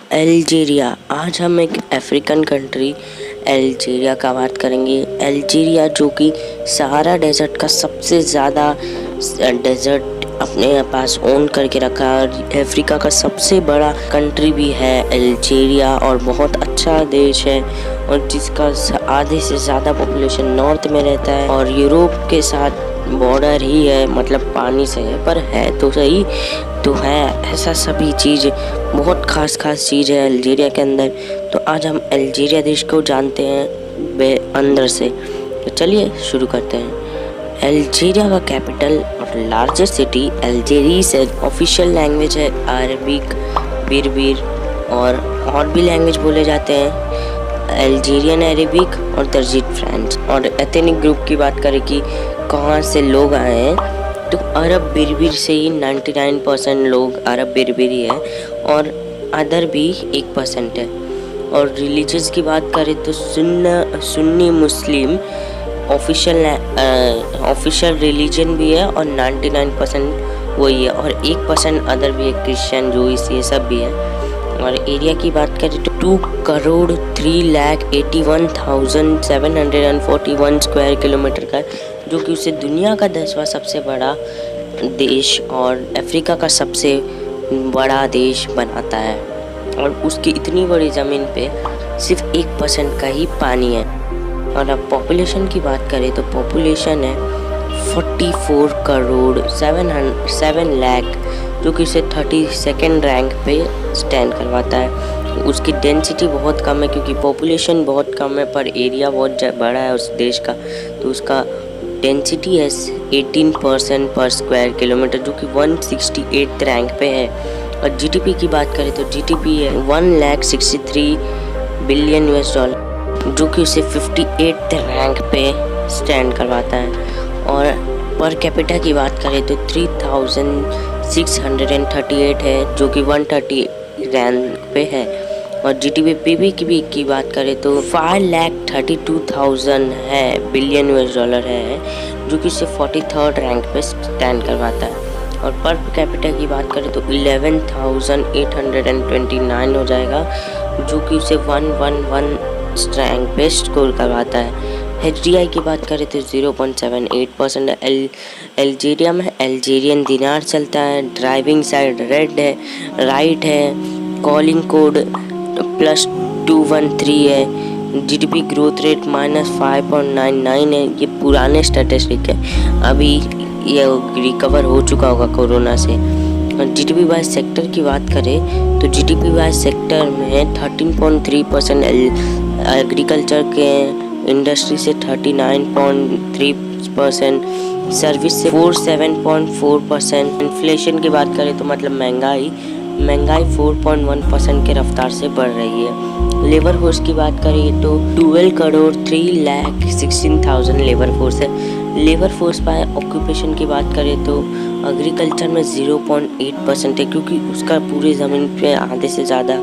Algeria. आज हम एक अफ्रीकन कंट्री अल्जीरिया का बात करेंगे। अल्जीरिया जो कि सहारा डेजर्ट का सबसे ज़्यादा डेजर्ट अपने पास ओन करके रखा है और अफ्रीका का सबसे बड़ा कंट्री भी है अल्जीरिया, और बहुत अच्छा देश है और जिसका आधे से ज़्यादा पॉपुलेशन नॉर्थ में रहता है और यूरोप के साथ बॉर्डर ही है, मतलब पानी से है, पर है तो सही तो है ऐसा सभी चीज़, बहुत खास चीज़ है अल्जीरिया के अंदर। तो आज हम अल्जीरिया देश को जानते हैं अंदर से। तो चलिए शुरू करते हैं। अल्जीरिया का कैपिटल और लार्जेस्ट सिटी अल्जेरिस है। ऑफिशियल लैंग्वेज है अरबिक, बिरबिर और भी लैंग्वेज बोले जाते हैं, अल्जीरियन अरबिक और दर्जिट फ्रेंच। और एथनिक ग्रुप की बात करें कि कहाँ से लोग आए हैं, तो अरब बिरबिर से ही 99% लोग अरब बिरबिर ही है और अदर भी 1% है। और रिलीजियस की बात करें तो सुन्नी मुस्लिम ऑफिशियल रिलीजन भी है और 99% वही है, और 1% अदर भी है, क्रिश्चियन जूइस ये सब भी है। और एरिया की बात करें तो 2,03,81,741 स्क्वायर किलोमीटर का, जो कि उसे दुनिया का 10वां सबसे बड़ा देश और अफ्रीका का सबसे बड़ा देश बनाता है। और उसकी इतनी बड़ी ज़मीन पे सिर्फ 1% का ही पानी है। और अब पॉपुलेशन की बात करें तो पॉपुलेशन है 44 करोड़ 7 लाख, जो कि उसे 32nd रैंक पे स्टैंड करवाता है। उसकी डेंसिटी बहुत कम है क्योंकि पॉपुलेशन बहुत कम है पर एरिया बहुत बड़ा है उस देश का, तो उसका डेंसिटी है 18% पर स्क्वायर किलोमीटर, जो कि 168 रैंक पे है। और जीडीपी की बात करें तो जीडीपी है 1,63 बिलियन US$, जो कि उसे 58th रैंक पे स्टैंड करवाता है। और पर कैपिटा की बात करें तो 3,638 है, जो कि 130 रैंक पे है। और जीडीपी की बात करें तो 5,32,000 है बिलियन US$ है, जो कि उसे 43rd रैंक पे स्टैंड करवाता है। और पर कैपिटा की बात करें तो 11,829 हो जाएगा, जो कि उसे 111 रैंक पे स्कोर करवाता है। HDI की बात करें तो 0.78% अल्जीरिया में अल्जीरियन दिनार चलता है। ड्राइविंग साइड रेड है, राइट है, कॉलिंग कोड +213 है। जीडीपी ग्रोथ रेट -5.99 है। ये पुराने स्टैटिस्टिक है, अभी ये रिकवर हो चुका होगा कोरोना से। जीडीपी वाइज सेक्टर की बात करें तो जीडीपी वाइज सेक्टर में 13.3% एग्रीकल्चर के, इंडस्ट्री से 39.3%, सर्विस से 47.4%। इन्फ्लेशन की बात करें तो मतलब महंगाई 4.1% के रफ्तार से बढ़ रही है। लेबर फोर्स की बात करें तो 12,03,16,000 लेबर फोर्स है। लेबर फोर्स बाय ऑक्यूपेशन की बात करें तो एग्रीकल्चर में 0.8% है, क्योंकि उसका पूरी ज़मीन पे आधे से ज़्यादा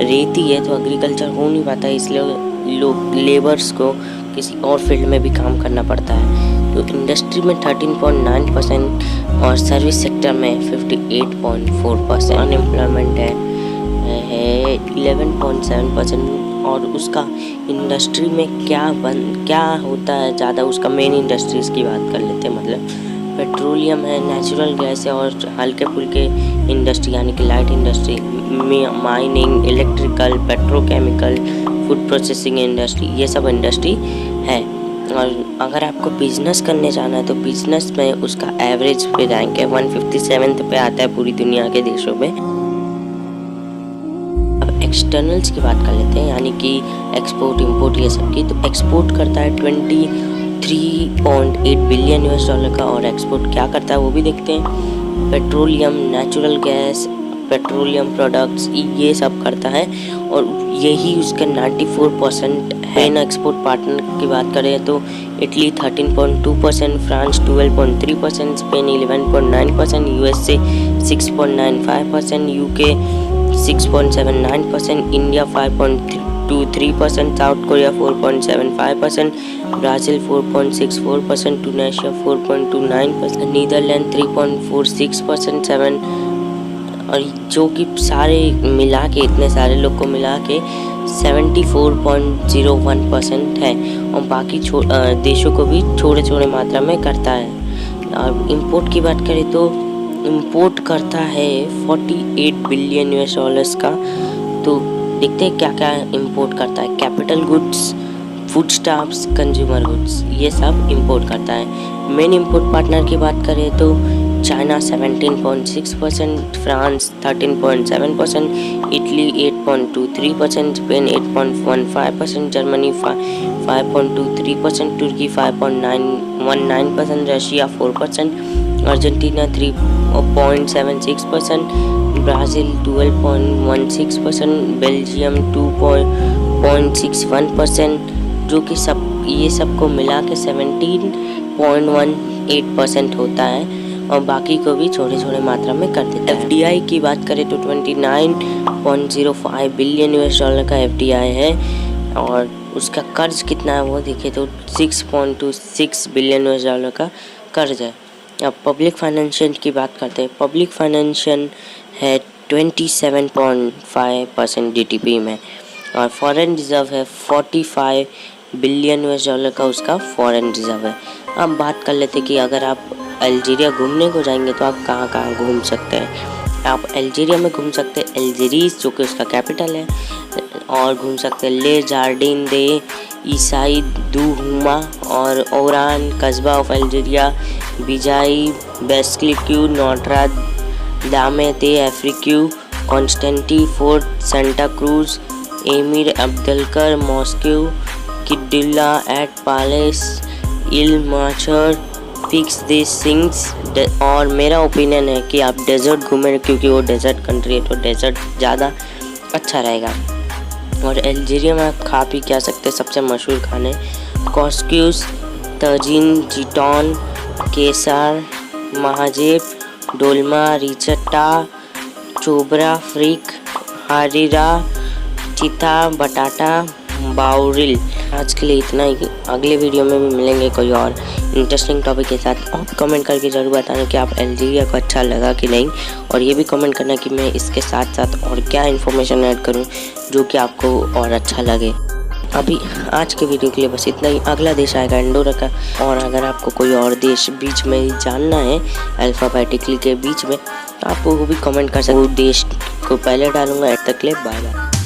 रेती है, तो एग्रीकल्चर हो नहीं पाता, इसलिए लोग लेबर्स को किसी और फील्ड में भी काम करना पड़ता है। तो इंडस्ट्री में 13.9% और सर्विस सेक्टर में 58.4%। अनएम्प्लॉयमेंट है 11.7%। और उसका इंडस्ट्री में क्या होता है ज़्यादा, उसका मेन इंडस्ट्रीज की बात कर लेते हैं। मतलब पेट्रोलियम है, नेचुरल गैस है और हल्के फुल्के इंडस्ट्री यानी कि light industry, mining, electrical, petrochemical, food processing industry, ये सब इंडस्ट्री है। और अगर आपको बिजनेस करने जाना है तो बिजनेस में उसका एवरेज पे रैंक है 157 पे आता है पूरी दुनिया के देशों में। अब एक्सटर्नल्स की बात कर लेते हैं, यानी कि एक्सपोर्ट इंपोर्ट ये सब की। तो एक्सपोर्ट करता है 23.8 बिलियन US$ का, और एक्सपोर्ट क्या करता है वो भी देखते हैं। Petroleum, natural gas, petroleum products ये सब करता है, और यही उसका 94% है। इन एक्सपोर्ट पार्टनर की बात करें तो Italy 13.2%, France 12.3%, Spain 11.9%, USA 6.95%, UK 6.79%, India 5.23%, South Korea 4.75%, Brazil 4.64%, Tunisia 4.29%, Netherland 3.46%, और जो कि सारे मिला के, इतने सारे लोग को मिला के 74.01% है। और बाकी देशों को भी थोड़े थोड़े मात्रा में करता है। और इम्पोर्ट की बात करें तो इम्पोर्ट करता है 48 बिलियन US डॉलर्स का। तो देखते हैं क्या क्या इम्पोर्ट करता है। Capital goods, food stops, consumer goods, ये सब इंपोर्ट करता है। मेन इंपोर्ट पार्टनर की बात करें तो China 17.6%, France 13.7%, Italy 8.23%, Spain 8.15%, Germany 5.23%, तुर्की 5.919%, रशिया 4%, अर्जेंटीना 3.76%, ब्राज़ील 12.16%, बेल्जियम 2.61%, जो कि ये सब को मिला के 17.18% होता है। और बाकी को भी छोटे छोटे मात्रा में कर देता है। FDI की बात करें तो 29.05 बिलियन US डॉलर का FDI है। और उसका कर्ज कितना है वो देखें तो 6.26 बिलियन US डॉलर का कर्ज है। अब पब्लिक फाइनेंशियल की बात करते हैं। पब्लिक फाइनेंशियल है 27.5% GDP में। और फॉरेन रिजर्व है 45 बिलियन US डॉलर का उसका फॉरेन रिजर्व है। अब बात कर लेते कि अगर आप अल्जीरिया घूमने को जाएंगे तो आप कहाँ कहाँ घूम सकते हैं। आप अल्जीरिया में घूम सकते हैं अल्जीरिस, जो कि उसका कैपिटल है, और घूम सकते हैं ले जार्डिन दे ईसाई दूहुमा और ओरान, कस्बा ऑफ अल्जीरिया, बिजाई, बेस्क्लिक्यू, Notre Dame de Afrique, Constantine fort, Santa Cruz, Emir Abdelkader, mosque, किडुल्ला एट पैलेस, इल माचर, फिक्स दिस थिंग्स। और मेरा ओपिनियन है कि आप डेजर्ट घूमें, क्योंकि वो डेजर्ट कंट्री है तो डेजर्ट ज़्यादा अच्छा रहेगा। और अल्जीरिया में आप खा पी क्या सकते हैं। सबसे मशहूर खाने कॉस्क्यूस, तजीन, जीटॉन, केसर, महाजेब, डोलमा, रिचट्टा, चोबरा, फ्रिक, हारिरा, चिता, बटाटा, बाउरिल। आज के लिए इतना ही। अगले वीडियो में भी मिलेंगे कोई और इंटरेस्टिंग टॉपिक के साथ। आप कमेंट करके ज़रूर बताना कि आप अल्जीरिया को अच्छा लगा कि नहीं, और ये भी कमेंट करना कि मैं इसके साथ साथ और क्या इन्फॉर्मेशन ऐड करूं जो कि आपको और अच्छा लगे। अभी आज के वीडियो के लिए बस इतना ही। अगला देश आएगा इंडोरा का। और अगर आपको कोई और देश बीच में जानना है अल्फ़ाबेटिकली के बीच में, तो आप वो भी कमेंट कर सकते हो। देश को पहले डालूंगा। एट तक ले बाय बाय।